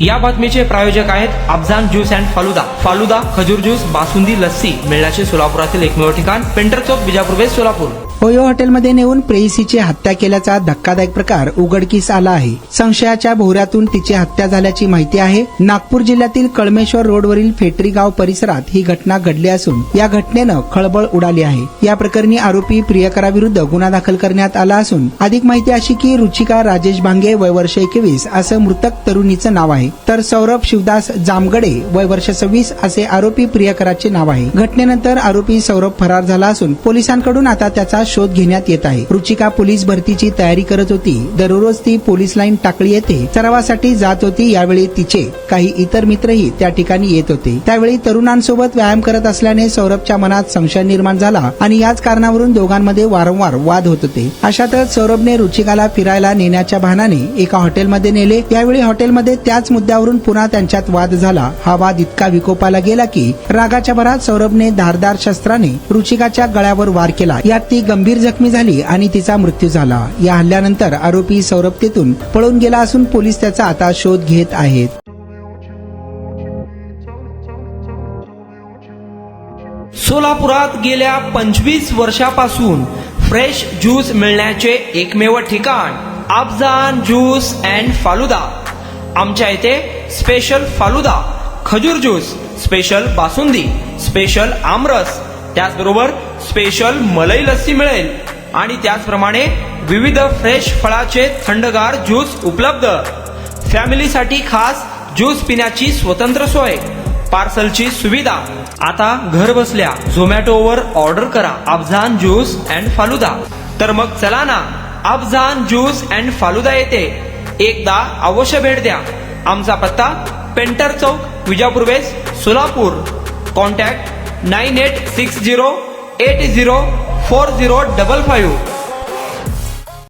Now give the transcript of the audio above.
या बातमीचे प्रायोजक आहेत अफजान ज्यूस अँड फालुदा। फालुदा, खजूर ज्यूस, बासुंदी, लस्सी मिळण्याचे सोलापुरातील एकमेव ठिकाण पेंटर चौक, बिजापूर वेस्ट, सोलापूर। ओयो हॉटेलमध्ये नेऊन प्रेयसीची हत्या केल्याचा धक्कादायक प्रकार उघडकीस आला आहे। संशयाच्या भोवऱ्यातून तिची हत्या झाल्याची माहिती आहे। नागपूर जिल्ह्यातील कळमेश्वर रोडवरील फेटरी गाव परिसरात ही घटना घडली असून या घटनेनं खळबळ उडाली आहे। या प्रकरणी आरोपी प्रियकराविरुद्ध गुन्हा दाखल करण्यात आला असून अधिक माहिती अशी की रुचिका राजेश भांगे, वय वर्ष 21 असं मृतक तरुणीचं नाव आहे, तर सौरभ शिवदास जामगडे, वय वर्ष 26 असे आरोपी प्रियकराचे नाव आहे। घटनेनंतर आरोपी सौरभ फरार झाला असून पोलिसांकडून आता त्याचा शोध घेण्यात येत आहे। रुचिका पोलीस भरतीची तयारी करत होती। दररोज ती पोलीस लाईन टाकळी येथे सरावासाठी जात होती। यावेळी तिचे काही इतर मित्रही त्या ठिकाणी येत होते। त्यावेळी तरुणांसोबत व्यायाम करत असल्याने सौरभच्या मनात संशय निर्माण झाला आणि याच कारणावरून दोघांमध्ये वारंवार वाद होत होते। अशातच सौरभने रुचिकाला फिरायला नेण्याच्या बहाण्याने एका हॉटेलमध्ये नेले। यावेळी हॉटेलमध्ये त्याच मुद्द्यावरून पुन्हा त्यांच्यात वाद झाला। हा वाद इतका विकोपाला गेला की रागाच्या भरात सौरभने धारदार शस्त्राने रुचिकाच्या गळ्यावर वार केला। यात ती गंभीर जखमी झाली आणि तिचा मृत्यू झाला। या हल्ल्यानंतर आरोपी सौरभ तेथून पळून गेला असून पोलीस त्याचा आता शोध घेत आहेत। सोलापुरात गेल्या 25 वर्षापासून फ्रेश ज्यूस मिळण्याचे एकमेव ठिकाण अफजान ज्यूस अँड फालुदा। आमच्या इथे स्पेशल फालुदा, खजूर ज्यूस, स्पेशल बासुंदी, स्पेशल आमरस, त्याचबरोबर स्पेशल मलाई लस्सी मिळेल आणि त्याचप्रमाणे विविध फ्रेश फळाचे थंडगार ज्यूस उपलब्ध। फॅमिलीसाठी खास ज्यूस पिण्याची स्वतंत्र सोय, पार्सलची सुविधा। आता घर बसल्या झोमॅटोवर ऑर्डर करा अफजान ज्यूस अँड फालुदा। तर मग चला ना अफजान ज्यूस अँड फालुदा येथे एकदा अवश्य भेट द्या। आमचा पत्ता पेंटर चौक, बिजापूर वेस्ट, सोलापूर। कॉन्टॅक्ट 9860804055।